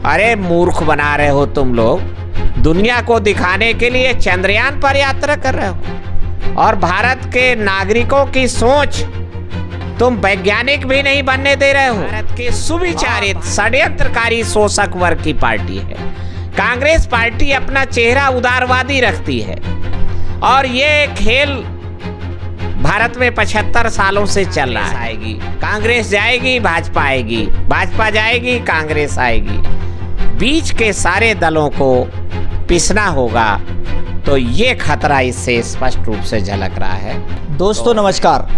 अरे मूर्ख बना रहे हो तुम लोग। दुनिया को दिखाने के लिए चंद्रयान पर यात्रा कर रहे हो और भारत के नागरिकों की सोच तुम वैज्ञानिक भी नहीं बनने दे रहे हो। भारत के सुविचारित षड्यंत्रकारी शोषक वर्ग की पार्टी है कांग्रेस पार्टी। अपना चेहरा उदारवादी रखती है और ये खेल भारत में 75 सालों से चल रहा है। आएगी कांग्रेस जाएगी, भाजपा आएगी, भाजपा जाएगी, कांग्रेस आएगी। बीच के सारे दलों को पिसना होगा। तो ये खतरा इससे स्पष्ट रूप से झलक रहा है। दोस्तों नमस्कार।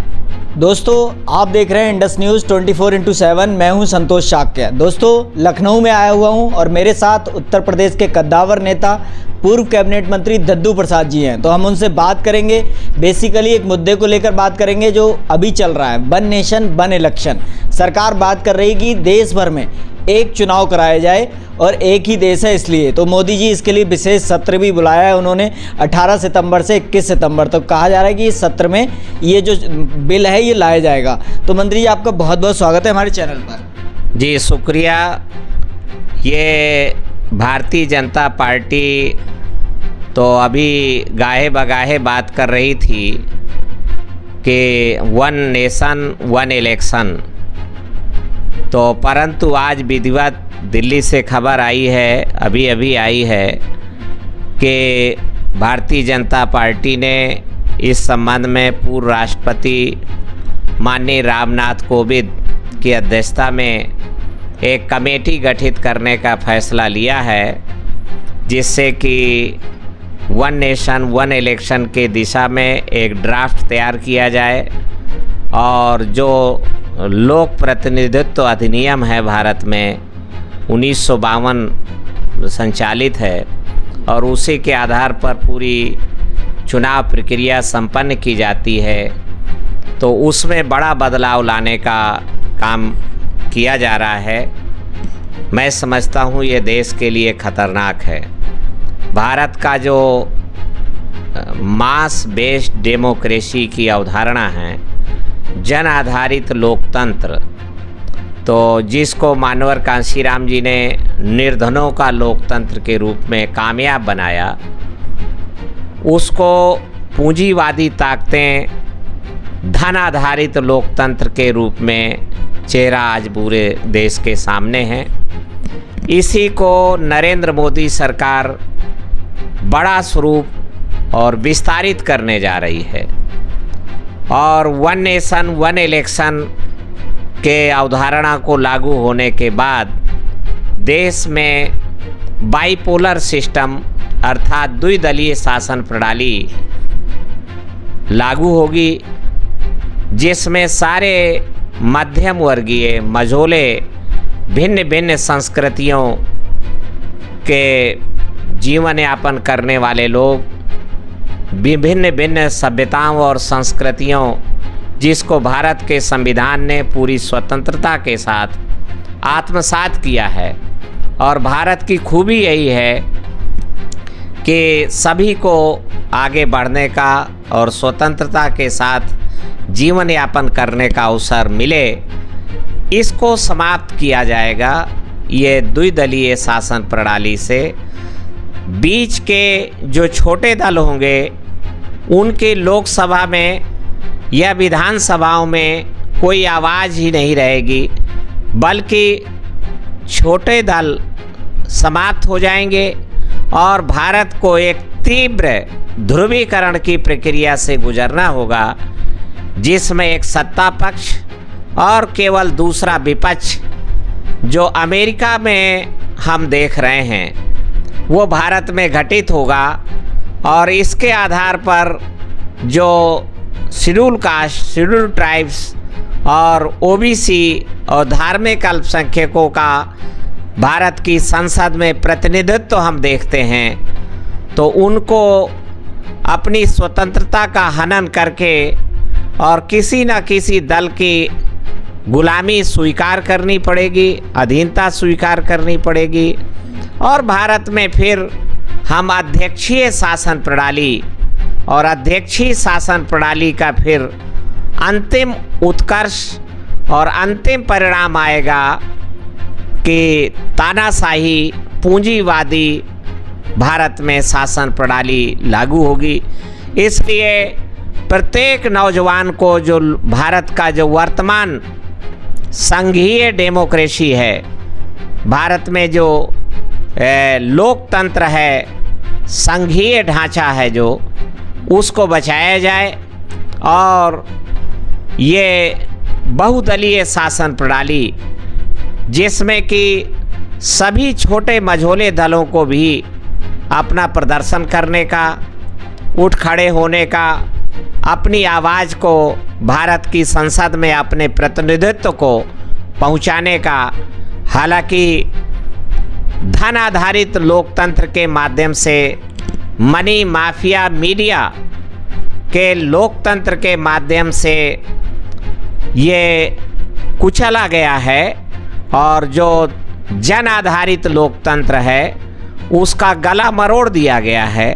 दोस्तों आप देख रहे हैं इंडस न्यूज़ 24/7। मैं हूं संतोष शाक्य। दोस्तों लखनऊ में आया हुआ हूं और मेरे साथ उत्तर प्रदेश के कद्दावर नेता पूर्व कैबिनेट मंत्री दद्दू प्रसाद जी हैं। तो हम उनसे बात करेंगे। बेसिकली एक मुद्दे को लेकर बात करेंगे जो अभी चल रहा है, वन नेशन वन इलेक्शन। सरकार बात कर रही है कि देश भर में एक चुनाव कराया जाए और एक ही देश है इसलिए। तो मोदी जी इसके लिए विशेष सत्र भी बुलाया है उन्होंने 18 सितंबर से 21 सितंबर तक। कहा जा रहा है कि इस सत्र में ये जो बिल है ये लाया जाएगा। तो मंत्री जी आपका बहुत बहुत स्वागत है हमारे चैनल पर। जी शुक्रिया। ये भारतीय जनता पार्टी तो अभी गाहे बगाहे बात कर रही थी कि वन नेशन वन इलेक्शन, तो परंतु आज विधिवत दिल्ली से खबर आई है, अभी अभी आई है कि भारतीय जनता पार्टी ने इस संबंध में पूर्व राष्ट्रपति माननीय रामनाथ कोविंद की अध्यक्षता में एक कमेटी गठित करने का फैसला लिया है, जिससे कि वन नेशन वन इलेक्शन के दिशा में एक ड्राफ्ट तैयार किया जाए और जो लोक प्रतिनिधित्व अधिनियम है भारत में 1952 संचालित है और उसी के आधार पर पूरी चुनाव प्रक्रिया संपन्न की जाती है। तो उसमें बड़ा बदलाव लाने का काम किया जा रहा है। मैं समझता हूँ ये देश के लिए खतरनाक है। भारत का जो मास बेस्ड डेमोक्रेसी की अवधारणा है, जन आधारित लोकतंत्र, तो जिसको मानवर कांशीराम जी ने निर्धनों का लोकतंत्र के रूप में कामयाब बनाया, उसको पूंजीवादी ताकतें धन आधारित लोकतंत्र के रूप में चेहरा आज पूरे देश के सामने है। इसी को नरेंद्र मोदी सरकार बड़ा स्वरूप और विस्तारित करने जा रही है और वन नेशन वन इलेक्शन के अवधारणा को लागू होने के बाद देश में बाइपोलर सिस्टम अर्थात द्विदलीय शासन प्रणाली लागू होगी, जिसमें सारे मध्यम वर्गीय मझोले भिन्न भिन्न संस्कृतियों के जीवन यापन करने वाले लोग, विभिन्न भिन्न सभ्यताओं और संस्कृतियों, जिसको भारत के संविधान ने पूरी स्वतंत्रता के साथ आत्मसात किया है। और भारत की खूबी यही है कि सभी को आगे बढ़ने का और स्वतंत्रता के साथ जीवन यापन करने का अवसर मिले, इसको समाप्त किया जाएगा ये द्विदलीय शासन प्रणाली से। बीच के जो छोटे दल होंगे उनके लोकसभा में या विधानसभाओं में कोई आवाज़ ही नहीं रहेगी, बल्कि छोटे दल समाप्त हो जाएंगे और भारत को एक तीव्र ध्रुवीकरण की प्रक्रिया से गुजरना होगा, जिसमें एक सत्ता पक्ष और केवल दूसरा विपक्ष जो अमेरिका में हम देख रहे हैं वो भारत में घटित होगा। और इसके आधार पर जो शेड्यूल कास्ट, शेड्यूल ट्राइब्स और ओबीसी और धार्मिक अल्पसंख्यकों का भारत की संसद में प्रतिनिधित्व हम देखते हैं, तो उनको अपनी स्वतंत्रता का हनन करके और किसी न किसी दल की गुलामी स्वीकार करनी पड़ेगी, अधीनता स्वीकार करनी पड़ेगी और भारत में फिर हम अध्यक्षीय शासन प्रणाली और अध्यक्षीय शासन प्रणाली का फिर अंतिम उत्कर्ष और अंतिम परिणाम आएगा कि तानाशाही पूंजीवादी भारत में शासन प्रणाली लागू होगी। इसलिए प्रत्येक नौजवान को जो भारत का जो वर्तमान संघीय डेमोक्रेसी है, भारत में जो लोकतंत्र है, संघीय ढांचा है, जो उसको बचाया जाए और ये बहुदलीय शासन प्रणाली जिसमें कि सभी छोटे मझोले दलों को भी अपना प्रदर्शन करने का, उठ खड़े होने का, अपनी आवाज़ को भारत की संसद में अपने प्रतिनिधित्व को पहुंचाने का, हालांकि धन आधारित लोकतंत्र के माध्यम से, मनी माफिया मीडिया के लोकतंत्र के माध्यम से ये कुचला गया है और जो जन आधारित लोकतंत्र है उसका गला मरोड़ दिया गया है।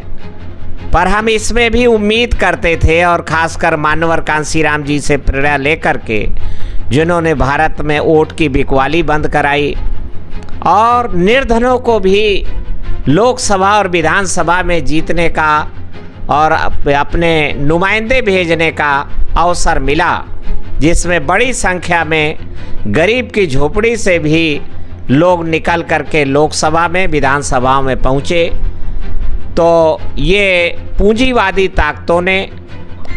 पर हम इसमें भी उम्मीद करते थे, और ख़ासकर मानवर कांसीराम जी से प्रेरणा लेकर के, जिन्होंने भारत में वोट की बिकवाली बंद कराई और निर्धनों को भी लोकसभा और विधानसभा में जीतने का और अपने नुमाइंदे भेजने का अवसर मिला, जिसमें बड़ी संख्या में गरीब की झोपड़ी से भी लोग निकल करके लोकसभा में, विधानसभा में पहुँचे। तो ये पूंजीवादी ताकतों ने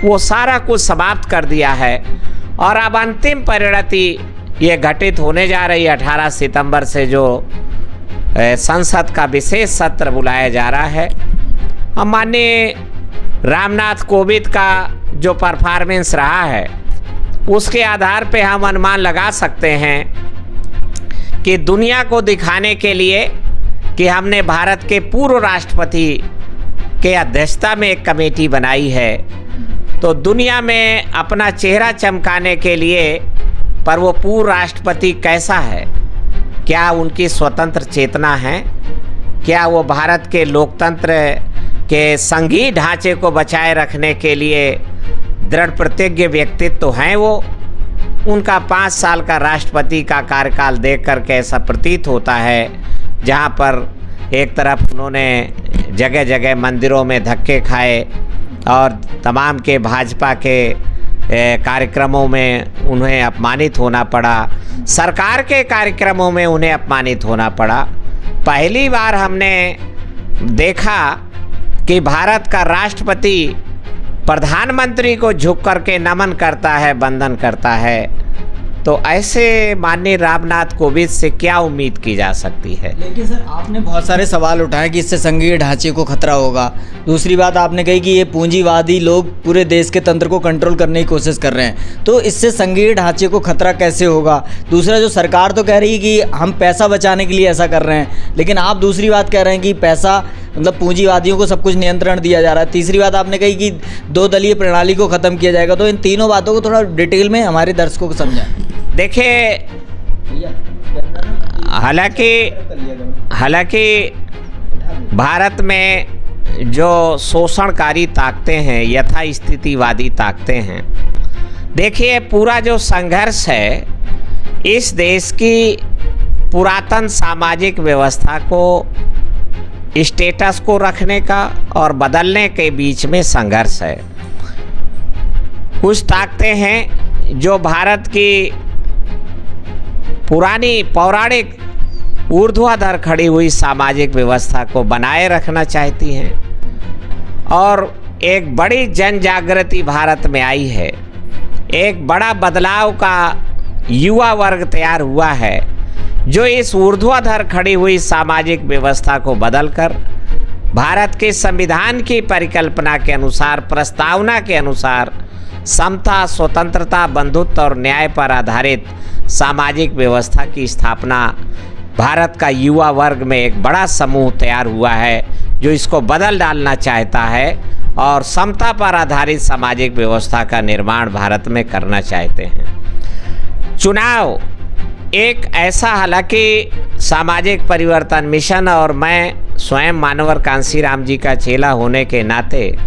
वो सारा कुछ समाप्त कर दिया है और अब अंतिम परिणति ये घटित होने जा रही है। 18 सितंबर से जो संसद का विशेष सत्र बुलाया जा रहा है, हम माननीय रामनाथ कोविंद का जो परफॉर्मेंस रहा है उसके आधार पे हम अनुमान लगा सकते हैं कि दुनिया को दिखाने के लिए कि हमने भारत के पूर्व राष्ट्रपति के अध्यक्षता में एक कमेटी बनाई है, तो दुनिया में अपना चेहरा चमकाने के लिए, पर वो पूर्व राष्ट्रपति कैसा है, क्या उनकी स्वतंत्र चेतना है, क्या वो भारत के लोकतंत्र के संघीय ढांचे को बचाए रखने के लिए दृढ़ प्रतिज्ञ व्यक्तित्व हैं वो। उनका 5 साल का राष्ट्रपति का कार्यकाल देख करके ऐसा प्रतीत होता है, जहाँ पर एक तरफ उन्होंने जगह जगह मंदिरों में धक्के खाए और तमाम के भाजपा के कार्यक्रमों में उन्हें अपमानित होना पड़ा, सरकार के कार्यक्रमों में उन्हें अपमानित होना पड़ा। पहली बार हमने देखा कि भारत का राष्ट्रपति प्रधानमंत्री को झुक करके नमन करता है, वंदन करता है। तो ऐसे माननीय रामनाथ कोविंद से क्या उम्मीद की जा सकती है। लेकिन सर, आपने बहुत सारे सवाल उठाए कि इससे संघीय ढांचे को खतरा होगा। दूसरी बात आपने कही कि ये पूंजीवादी लोग पूरे देश के तंत्र को कंट्रोल करने की कोशिश कर रहे हैं, तो इससे संघीय ढांचे को खतरा कैसे होगा। दूसरा, जो सरकार तो कह रही है कि हम पैसा बचाने के लिए ऐसा कर रहे हैं, लेकिन आप दूसरी बात कह रहे हैं कि पैसा मतलब पूंजीवादियों को सब कुछ नियंत्रण दिया जा रहा है। तीसरी बात आपने कही कि 2 दलीय प्रणाली को ख़त्म किया जाएगा। तो इन तीनों बातों को थोड़ा डिटेल में हमारे दर्शकों को समझाएं। देखिए, हालांकि भारत में जो शोषणकारी ताकतें हैं, यथास्थितिवादी ताकतें हैं, देखिए पूरा जो संघर्ष है इस देश की पुरातन सामाजिक व्यवस्था को, स्टेटस को रखने का और बदलने के बीच में संघर्ष है। कुछ ताकतें हैं जो भारत की पुरानी पौराणिक ऊर्ध्वाधर खड़ी हुई सामाजिक व्यवस्था को बनाए रखना चाहती हैं और एक बड़ी जन जागृति भारत में आई है। एक बड़ा बदलाव का युवा वर्ग तैयार हुआ है जो इस ऊर्ध्वाधर खड़ी हुई सामाजिक व्यवस्था को बदलकर भारत के संविधान की परिकल्पना के अनुसार, प्रस्तावना के अनुसार समता, स्वतंत्रता, बंधुत्व और न्याय पर आधारित सामाजिक व्यवस्था की स्थापना भारत का युवा वर्ग में एक बड़ा समूह तैयार हुआ है जो इसको बदल डालना चाहता है और समता पर आधारित सामाजिक व्यवस्था का निर्माण भारत में करना चाहते हैं। चुनाव एक ऐसा, हालांकि सामाजिक परिवर्तन मिशन और मैं स्वयं मानवर कांसीराम जी का चेला होने के नाते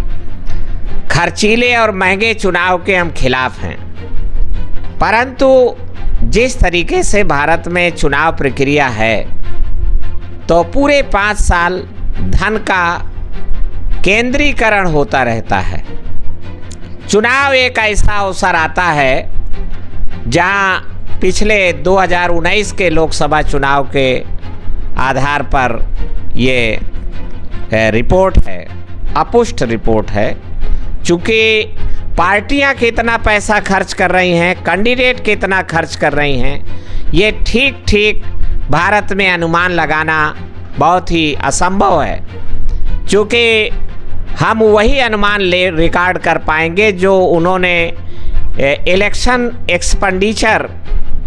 खर्चीले और महंगे चुनाव के हम खिलाफ हैं, परंतु जिस तरीके से भारत में चुनाव प्रक्रिया है, तो पूरे 5 साल धन का केंद्रीकरण होता रहता है। चुनाव एक ऐसा अवसर आता है जहां पिछले 2019 के लोकसभा चुनाव के आधार पर ये रिपोर्ट है, अपुष्ट रिपोर्ट है। चूँकि पार्टियां कितना पैसा खर्च कर रही हैं, कैंडिडेट कितना खर्च कर रही हैं, ये ठीक ठीक भारत में अनुमान लगाना बहुत ही असंभव है। चूँकि हम वही अनुमान रिकॉर्ड कर पाएंगे जो उन्होंने इलेक्शन एक्सपेंडिचर,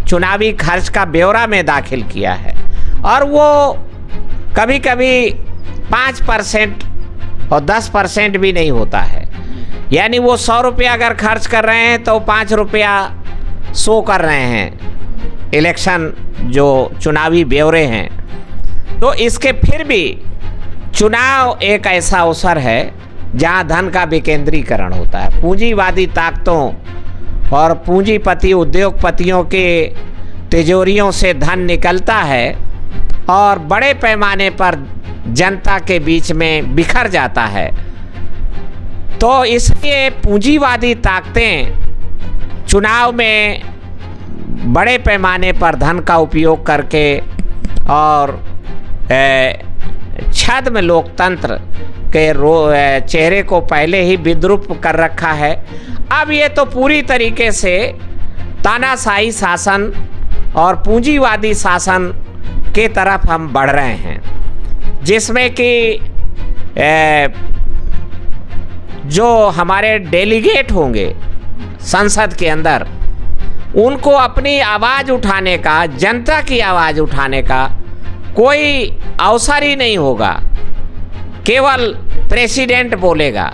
चुनावी खर्च का ब्यौरा में दाखिल किया है, और वो कभी कभी 5% और 10% भी नहीं होता है। यानी वो 100 रुपया अगर खर्च कर रहे हैं तो 5 रुपया शो कर रहे हैं इलेक्शन जो चुनावी ब्यौरे हैं। तो इसके फिर भी चुनाव एक ऐसा अवसर है जहां धन का विकेंद्रीकरण होता है। पूंजीवादी ताकतों और पूंजीपति उद्योगपतियों के तिजोरियों से धन निकलता है और बड़े पैमाने पर जनता के बीच में बिखर जाता है। तो इसलिए पूंजीवादी ताकतें चुनाव में बड़े पैमाने पर धन का उपयोग करके और छद्म लोकतंत्र के चेहरे को पहले ही विद्रूप कर रखा है। अब ये तो पूरी तरीके से तानाशाही शासन और पूंजीवादी शासन के तरफ हम बढ़ रहे हैं, जिसमें कि जो हमारे डेलीगेट होंगे संसद के अंदर, उनको अपनी आवाज़ उठाने का, जनता की आवाज़ उठाने का कोई अवसर ही नहीं होगा। केवल प्रेसिडेंट बोलेगा।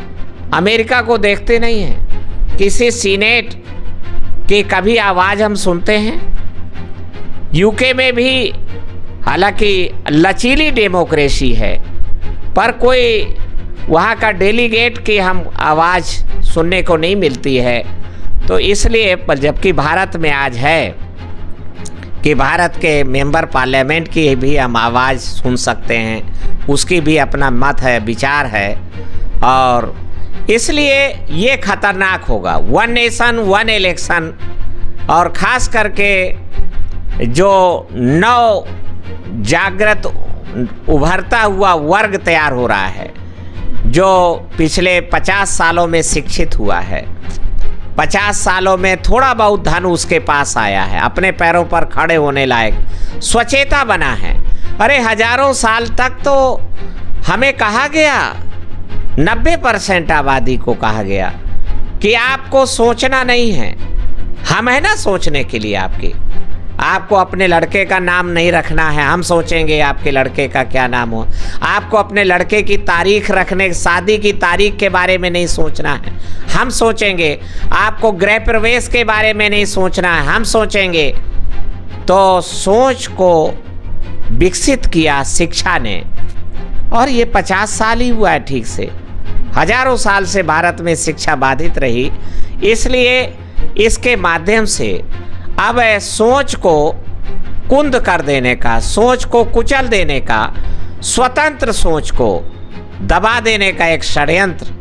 अमेरिका को देखते नहीं हैं, किसी सीनेट की कभी आवाज़ हम सुनते हैं? यूके में भी हालांकि लचीली डेमोक्रेसी है, पर कोई वहाँ का डेलीगेट की हम आवाज़ सुनने को नहीं मिलती है। तो इसलिए, जबकि भारत में आज है कि भारत के मेंबर पार्लियामेंट की भी हम आवाज़ सुन सकते हैं, उसकी भी अपना मत है, विचार है, और इसलिए ये खतरनाक होगा। 1 नेशन 1 इलेक्शन, और ख़ास करके जो नव जागृत उभरता हुआ वर्ग तैयार हो रहा है, जो पिछले 50 सालों में शिक्षित हुआ है, 50 सालों में थोड़ा बहुत धन उसके पास आया है, अपने पैरों पर खड़े होने लायक स्वचेता बना है। अरे हजारों साल तक तो हमें कहा गया, 90% आबादी को कहा गया कि आपको सोचना नहीं है। हम है ना सोचने के लिए आपको अपने लड़के का नाम नहीं रखना है, हम सोचेंगे आपके लड़के का क्या नाम हो। आपको अपने लड़के की तारीख रखने, शादी की तारीख के बारे में नहीं सोचना है, हम सोचेंगे। आपको गृह प्रवेश के बारे में नहीं सोचना है, हम सोचेंगे। तो सोच को विकसित किया शिक्षा ने, और ये 50 साल ही हुआ है ठीक से। हजारों साल से भारत में शिक्षा बाधित रही, इसलिए इसके माध्यम से अब सोच को कुंद कर देने का, सोच को कुचल देने का, स्वतंत्र सोच को दबा देने का एक षड्यंत्र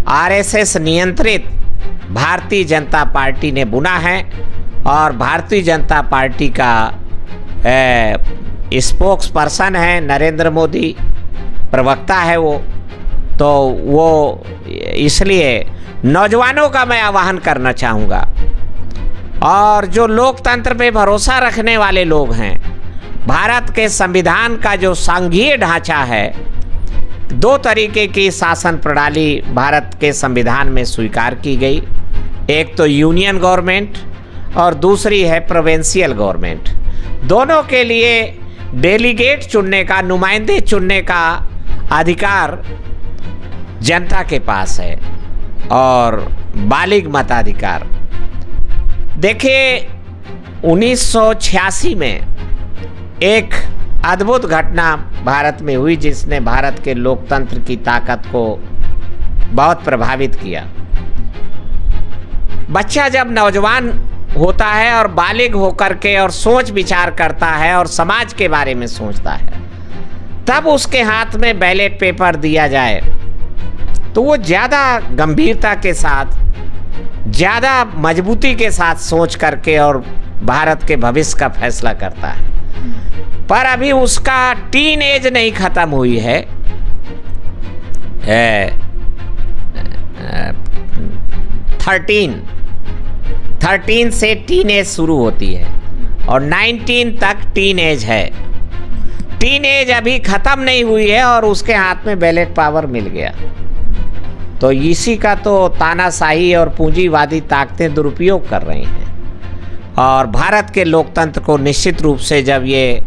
आरएसएस नियंत्रित भारतीय जनता पार्टी ने बुना है। और भारतीय जनता पार्टी का स्पोक्स पर्सन है नरेंद्र मोदी, प्रवक्ता है वो। तो वो इसलिए नौजवानों का मैं आह्वान करना चाहूँगा, और जो लोकतंत्र पे भरोसा रखने वाले लोग हैं, भारत के संविधान का जो संघीय ढांचा है, 2 तरीके की शासन प्रणाली भारत के संविधान में स्वीकार की गई। एक तो यूनियन गवर्नमेंट और दूसरी है प्रोविंशियल गवर्नमेंट। दोनों के लिए डेलीगेट चुनने का, नुमाइंदे चुनने का अधिकार जनता के पास है, और बालिग मताधिकार। देखिए 1986 में एक अद्भुत घटना भारत में हुई, जिसने भारत के लोकतंत्र की ताकत को बहुत प्रभावित किया। बच्चा जब नौजवान होता है और बालिग होकर के और सोच विचार करता है और समाज के बारे में सोचता है, तब उसके हाथ में बैलेट पेपर दिया जाए तो वो ज़्यादा गंभीरता के साथ, ज़्यादा मजबूती के साथ सोच करके और भारत के भविष्य का फैसला करता है। पर अभी उसका टीन एज नहीं खत्म हुई है। 13 से टीन एज शुरू होती है और 19 तक टीन एज है। टीन एज अभी खत्म नहीं हुई है और उसके हाथ में बैलेट पावर मिल गया। तो इसी का तो तानाशाही और पूंजीवादी ताकतें दुरुपयोग कर रही हैं और भारत के लोकतंत्र को निश्चित रूप से जब ये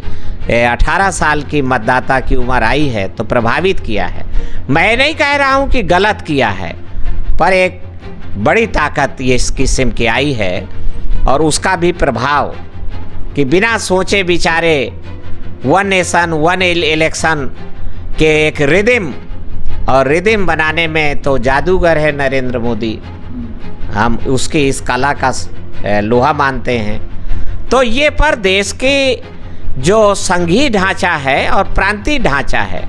18 साल की मतदाता की उम्र आई है तो प्रभावित किया है। मैं नहीं कह रहा हूँ कि गलत किया है, पर एक बड़ी ताकत ये इस किस्म की आई है और उसका भी प्रभाव कि बिना सोचे विचारे वन नेशन वन इलेक्शन के एक रिदम बनाने में तो जादूगर है नरेंद्र मोदी। हम उसकी इस कला का लोहा मानते हैं। तो ये पर देश के जो संघीय ढांचा है और प्रांतीय ढांचा है,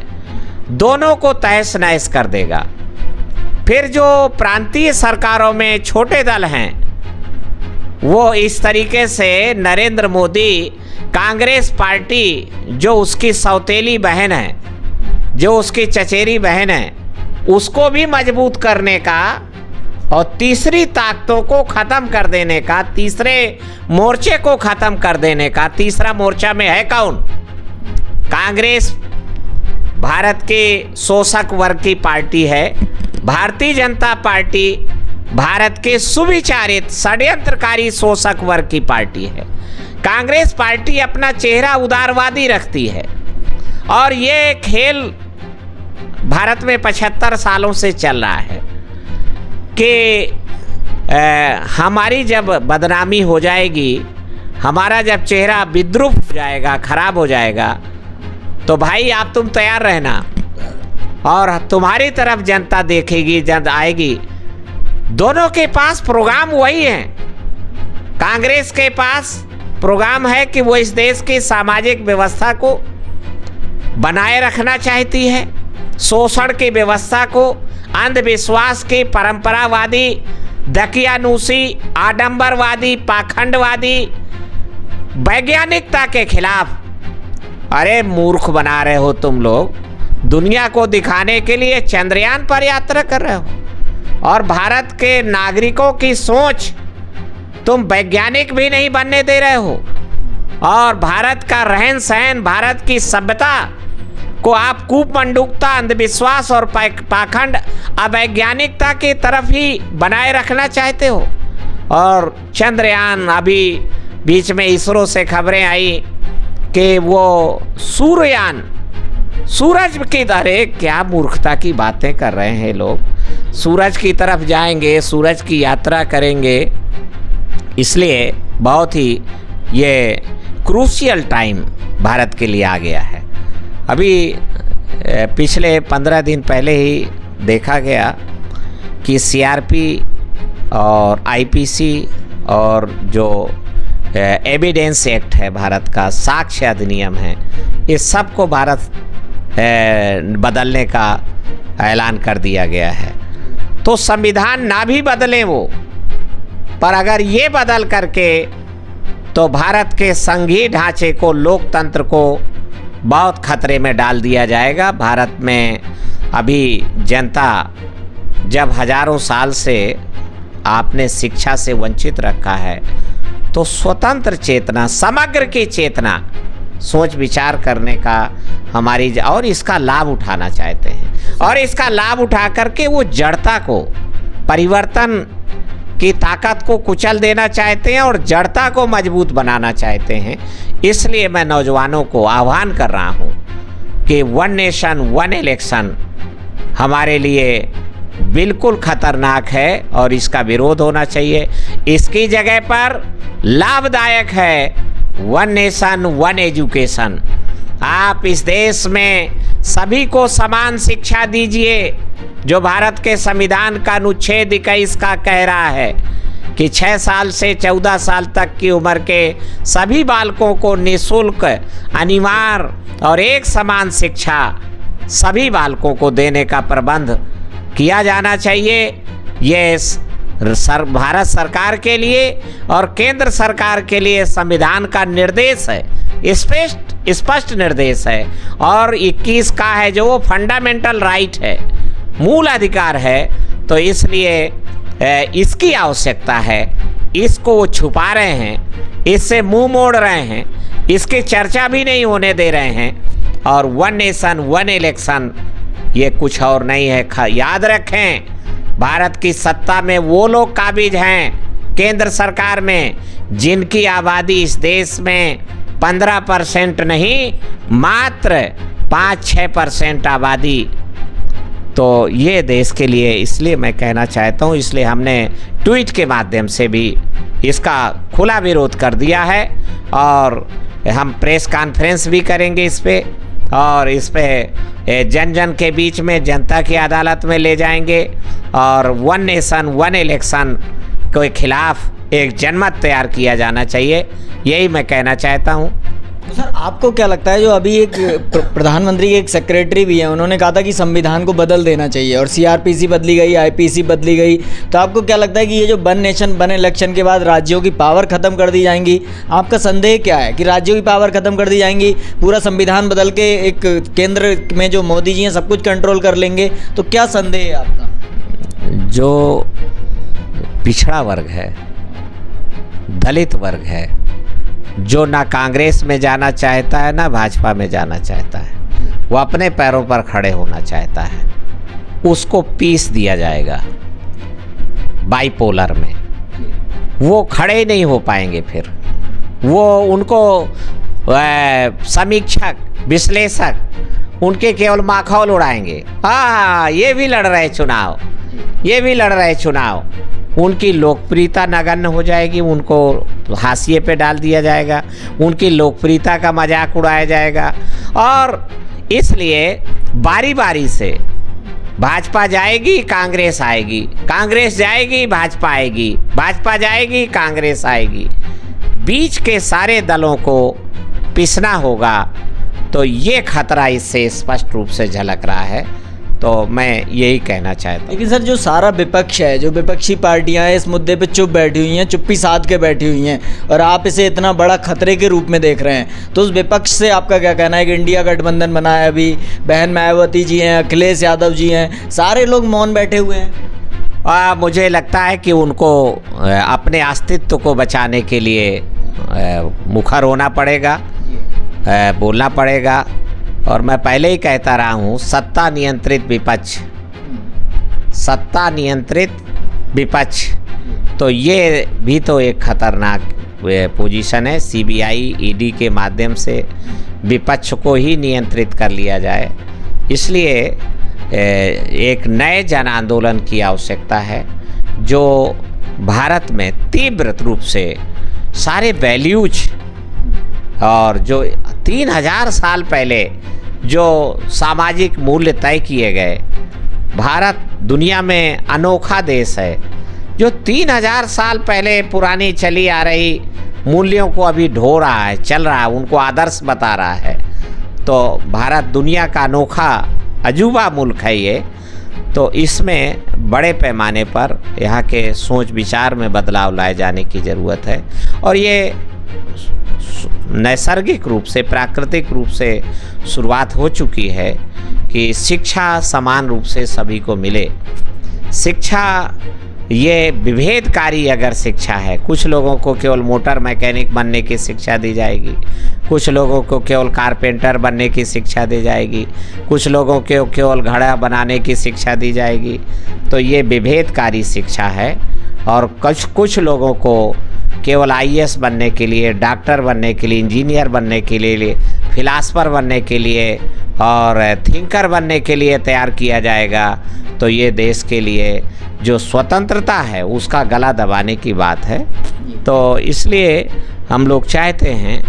दोनों को तहस नहस कर देगा। फिर जो प्रांतीय सरकारों में छोटे दल हैं, वो इस तरीके से नरेंद्र मोदी, कांग्रेस पार्टी जो उसकी सौतेली बहन है, जो उसकी चचेरी बहन है, उसको भी मजबूत करने का और तीसरी ताकतों को खत्म कर देने का, तीसरे मोर्चे को खत्म कर देने का। तीसरा मोर्चा में है कौन? कांग्रेस भारत के शोषक वर्ग की पार्टी है। भारतीय जनता पार्टी भारत के सुविचारित षड्यंत्रकारी शोषक वर्ग की पार्टी है। कांग्रेस पार्टी अपना चेहरा उदारवादी रखती है और ये खेल भारत में 75 सालों से चल रहा है कि हमारी जब बदनामी हो जाएगी, हमारा जब चेहरा विद्रूप हो जाएगा, खराब हो जाएगा, तो भाई आप तुम तैयार रहना और तुम्हारी तरफ जनता देखेगी, जब आएगी। दोनों के पास प्रोग्राम वही है। कांग्रेस के पास प्रोग्राम है कि वो इस देश की सामाजिक व्यवस्था को बनाए रखना चाहती है, शोषण की व्यवस्था को, अंधविश्वास की, परंपरावादी, दकियानूसी, आडंबरवादी, पाखंडवादी, वैज्ञानिकता के खिलाफ। अरे मूर्ख बना रहे हो तुम लोग। दुनिया को दिखाने के लिए चंद्रयान पर यात्रा कर रहे हो और भारत के नागरिकों की सोच तुम वैज्ञानिक भी नहीं बनने दे रहे हो और भारत का रहन सहन, भारत की सभ्यता को आप कूपमंडूकता, अंधविश्वास और पाखंड, अवैज्ञानिकता की तरफ ही बनाए रखना चाहते हो। और चंद्रयान, अभी बीच में इसरो से खबरें आई कि वो सूर्ययान, सूरज की तरह, क्या मूर्खता की बातें कर रहे हैं लोग। सूरज की तरफ जाएंगे, सूरज की यात्रा करेंगे। इसलिए बहुत ही ये क्रूशियल टाइम भारत के लिए आ गया है। अभी पिछले 15 दिन पहले ही देखा गया कि सीआरपी और आईपीसी और जो एविडेंस एक्ट है भारत का, साक्ष्य अधिनियम है, इस सब को भारत बदलने का ऐलान कर दिया गया है। तो संविधान ना भी बदले वो, पर अगर ये बदल करके तो भारत के संघीय ढांचे को, लोकतंत्र को बहुत खतरे में डाल दिया जाएगा। भारत में अभी जनता जब हजारों साल से आपने शिक्षा से वंचित रखा है, तो स्वतंत्र चेतना, समग्र की चेतना, सोच विचार करने का हमारी, और इसका लाभ उठाना चाहते हैं और इसका लाभ उठा करके वो जड़ता को, परिवर्तन की ताकत को कुचल देना चाहते हैं और जड़ता को मजबूत बनाना चाहते हैं। इसलिए मैं नौजवानों को आह्वान कर रहा हूं कि वन नेशन वन इलेक्शन हमारे लिए बिल्कुल खतरनाक है और इसका विरोध होना चाहिए। इसकी जगह पर लाभदायक है वन नेशन वन एजुकेशन। आप इस देश में सभी को समान शिक्षा दीजिए, जो भारत के संविधान का अनुच्छेद 21 का कह रहा है कि 6 साल से 14 साल तक की उम्र के सभी बालकों को निःशुल्क, अनिवार्य और एक समान शिक्षा सभी बालकों को देने का प्रबंध किया जाना चाहिए। ये भारत सरकार के लिए और केंद्र सरकार के लिए संविधान का निर्देश है, स्पष्ट निर्देश है। और 21 का है जो वो फंडामेंटल राइट है, मूल अधिकार है। तो इसलिए इसकी आवश्यकता है। इसको वो छुपा रहे हैं, इससे मुंह मोड़ रहे हैं, इसकी चर्चा भी नहीं होने दे रहे हैं। और 1 नेशन 1 इलेक्शन ये कुछ और नहीं है। याद रखें, भारत की सत्ता में वो लोग काबिज हैं केंद्र सरकार में जिनकी आबादी इस देश में 15% नहीं, मात्र 5-6% आबादी। तो ये देश के लिए, इसलिए मैं कहना चाहता हूँ, इसलिए हमने ट्वीट के माध्यम से भी इसका खुला विरोध कर दिया है। और हम प्रेस कॉन्फ्रेंस भी करेंगे इस पे, और इस पे जन जन के बीच में जनता की अदालत में ले जाएंगे। और 1 नेशन 1 इलेक्शन के खिलाफ एक जनमत तैयार किया जाना चाहिए, यही मैं कहना चाहता हूँ। तो सर, आपको क्या लगता है, जो अभी एक प्रधानमंत्री के एक सेक्रेटरी भी हैं, उन्होंने कहा था कि संविधान को बदल देना चाहिए और सीआरपीसी बदली गई, आईपीसी बदली गई, तो आपको क्या लगता है कि ये जो 1 नेशन 1 इलेक्शन के बाद राज्यों की पावर ख़त्म कर दी जाएंगी? आपका संदेह क्या है कि राज्यों की पावर ख़त्म कर दी जाएंगी, पूरा संविधान बदल के एक केंद्र में जो मोदी जी हैं सब कुछ कंट्रोल कर लेंगे? तो क्या संदेह है आपका? जो पिछड़ा वर्ग है, दलित वर्ग है, जो ना कांग्रेस में जाना चाहता है ना भाजपा में जाना चाहता है, वो अपने पैरों पर खड़े होना चाहता है, उसको पीस दिया जाएगा बाइपोलर में। वो खड़े ही नहीं हो पाएंगे। फिर वो उनको समीक्षक, विश्लेषक उनके केवल माखौल उड़ाएंगे। ये भी लड़ रहे चुनाव, ये भी लड़ रहे चुनाव। उनकी लोकप्रियता नगण्य हो जाएगी, उनको हाशिए पे डाल दिया जाएगा, उनकी लोकप्रियता का मजाक उड़ाया जाएगा। और इसलिए बारी बारी से भाजपा जाएगी, कांग्रेस आएगी, कांग्रेस जाएगी, भाजपा आएगी, भाजपा जाएगी, कांग्रेस आएगी। बीच के सारे दलों को पिसना होगा। तो ये खतरा इससे स्पष्ट रूप से झलक रहा है। तो मैं यही कहना चाहता हूँ। लेकिन सर, जो सारा विपक्ष है, जो विपक्षी पार्टियां हैं, इस मुद्दे पे चुप बैठी हुई हैं, चुप्पी साध के बैठी हुई हैं, और आप इसे इतना बड़ा खतरे के रूप में देख रहे हैं, तो उस विपक्ष से आपका क्या कहना है कि इंडिया गठबंधन बना है, अभी बहन मायावती जी हैं, अखिलेश यादव जी हैं, सारे लोग मौन बैठे हुए हैं? मुझे लगता है कि उनको अपने अस्तित्व को बचाने के लिए मुखर होना पड़ेगा, बोलना पड़ेगा। और मैं पहले ही कहता रहा हूँ, सत्ता नियंत्रित विपक्ष, सत्ता नियंत्रित विपक्ष, तो ये भी तो एक खतरनाक पोजीशन है। सीबीआई, ईडी के माध्यम से विपक्ष को ही नियंत्रित कर लिया जाए। इसलिए एक नए जन आंदोलन की आवश्यकता है, जो भारत में तीव्र रूप से सारे वैल्यूज और जो 3000 साल पहले जो सामाजिक मूल्य तय किए गए, भारत दुनिया में अनोखा देश है जो 3000 साल पहले पुरानी चली आ रही मूल्यों को अभी ढो रहा है, चल रहा है, उनको आदर्श बता रहा है। तो भारत दुनिया का अनोखा अजूबा मुल्क है ये। तो इसमें बड़े पैमाने पर यहाँ के सोच विचार में बदलाव लाए जाने की ज़रूरत है। और ये नैसर्गिक रूप से, प्राकृतिक रूप से शुरुआत हो चुकी है कि शिक्षा समान रूप से सभी को मिले। शिक्षा ये विभेदकारी अगर शिक्षा है, कुछ लोगों को केवल मोटर मैकेनिक बनने की शिक्षा दी जाएगी, कुछ लोगों को केवल कारपेंटर बनने की शिक्षा दी जाएगी, कुछ लोगों को केवल घड़ा बनाने की शिक्षा दी जाएगी, तो ये विभेदकारी शिक्षा है। और कुछ लोगों को केवल आईएएस बनने के लिए, डॉक्टर बनने के लिए, इंजीनियर बनने के लिए, फिलासफर बनने के लिए और थिंकर बनने के लिए तैयार किया जाएगा। तो ये देश के लिए जो स्वतंत्रता है उसका गला दबाने की बात है। तो इसलिए हम लोग चाहते हैं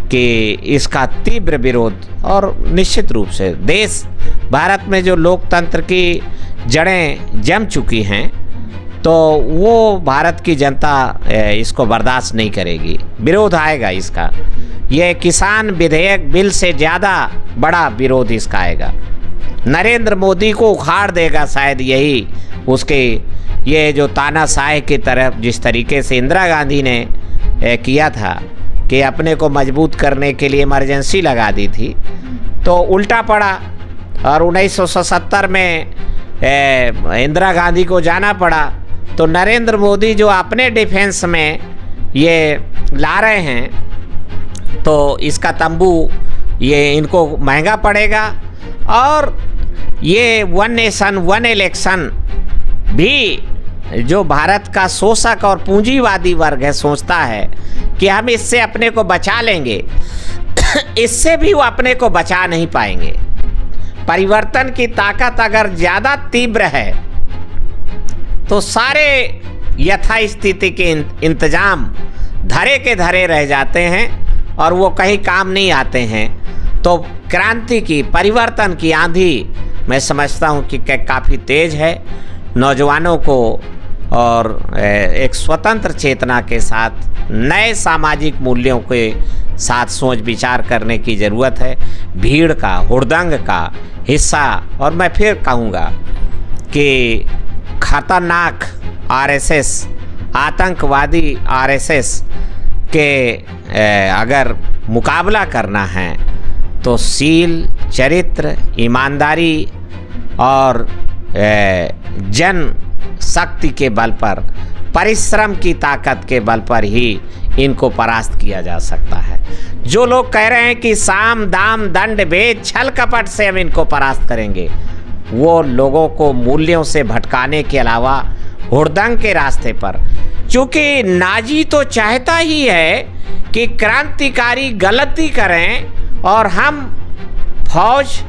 कि इसका तीव्र विरोध, और निश्चित रूप से देश भारत में जो लोकतंत्र की जड़ें जम चुकी हैं तो वो भारत की जनता इसको बर्दाश्त नहीं करेगी, विरोध आएगा इसका। ये किसान विधेयक बिल से ज़्यादा बड़ा विरोध इसका आएगा। नरेंद्र मोदी को उखाड़ देगा शायद यही उसके, ये जो तानाशाही की तरफ जिस तरीके से इंदिरा गांधी ने किया था कि अपने को मजबूत करने के लिए इमरजेंसी लगा दी थी, तो उल्टा पड़ा और 1977 में इंदिरा गांधी को जाना पड़ा। तो नरेंद्र मोदी जो अपने डिफेंस में ये ला रहे हैं, तो इसका तंबू ये इनको महंगा पड़ेगा। और ये वन नेशन वन इलेक्शन भी जो भारत का शोषक और पूंजीवादी वर्ग है सोचता है कि हम इससे अपने को बचा लेंगे, इससे भी वो अपने को बचा नहीं पाएंगे। परिवर्तन की ताकत अगर ज़्यादा तीव्र है तो सारे यथास्थिति के इंतजाम धरे के धरे रह जाते हैं और वो कहीं काम नहीं आते हैं। तो क्रांति की, परिवर्तन की आंधी मैं समझता हूँ कि काफ़ी तेज है। नौजवानों को और एक स्वतंत्र चेतना के साथ नए सामाजिक मूल्यों के साथ सोच विचार करने की ज़रूरत है। भीड़ का, हुड़दंग का हिस्सा, और मैं फिर कहूँगा कि खतरनाक आरएसएस, आतंकवादी आरएसएस के अगर मुकाबला करना है तो शील, चरित्र, ईमानदारी और जन शक्ति के बल पर, परिश्रम की ताकत के बल पर ही इनको परास्त किया जा सकता है। जो लोग कह रहे हैं कि साम दाम दंड भेद छल कपट से हम इनको परास्त करेंगे, वो लोगों को मूल्यों से भटकाने के अलावा हुड़दंग के रास्ते पर, क्योंकि नाजी तो चाहता ही है कि क्रांतिकारी गलती करें और हम फौज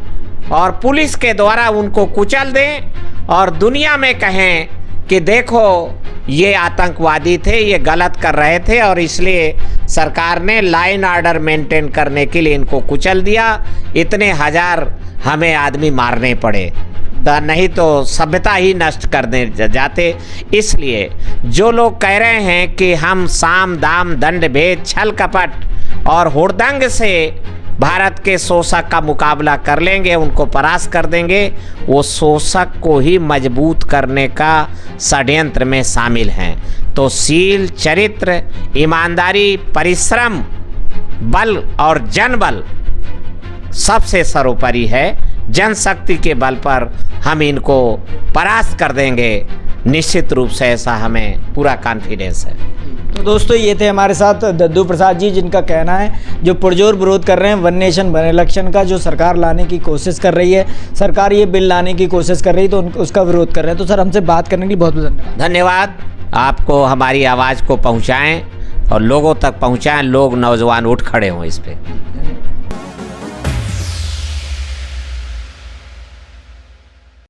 और पुलिस के द्वारा उनको कुचल दें और दुनिया में कहें कि देखो ये आतंकवादी थे, ये गलत कर रहे थे और इसलिए सरकार ने लाइन ऑर्डर मेंटेन करने के लिए इनको कुचल दिया, इतने हजार हमें आदमी मारने पड़े, नहीं तो सभ्यता ही नष्ट कर दे जाते। इसलिए जो लोग कह रहे हैं कि हम साम दाम दंड भेद छल कपट और हुड़दंग से भारत के शोषक का मुकाबला कर लेंगे, उनको परास्त कर देंगे, वो शोषक को ही मजबूत करने का षड्यंत्र में शामिल हैं। तो शील, चरित्र, ईमानदारी, परिश्रम, बल और जनबल सबसे सर्वोपरि है। जनशक्ति के बल पर हम इनको परास्त कर देंगे, निश्चित रूप से ऐसा हमें पूरा कॉन्फिडेंस है। तो दोस्तों ये थे हमारे साथ दद्दू प्रसाद जी, जिनका कहना है जो पुरजोर विरोध कर रहे हैं वन नेशन वन इलेक्शन का, जो सरकार लाने की कोशिश कर रही है, सरकार ये बिल लाने की कोशिश कर रही है, तो उसका विरोध कर रहे हैं। तो सर हमसे बात करने के लिए बहुत बहुत धन्यवाद। धन्यवाद। आपको हमारी आवाज़ को पहुँचाएँ और लोगों तक पहुँचाएँ, लोग नौजवान उठ खड़े हों इस पर।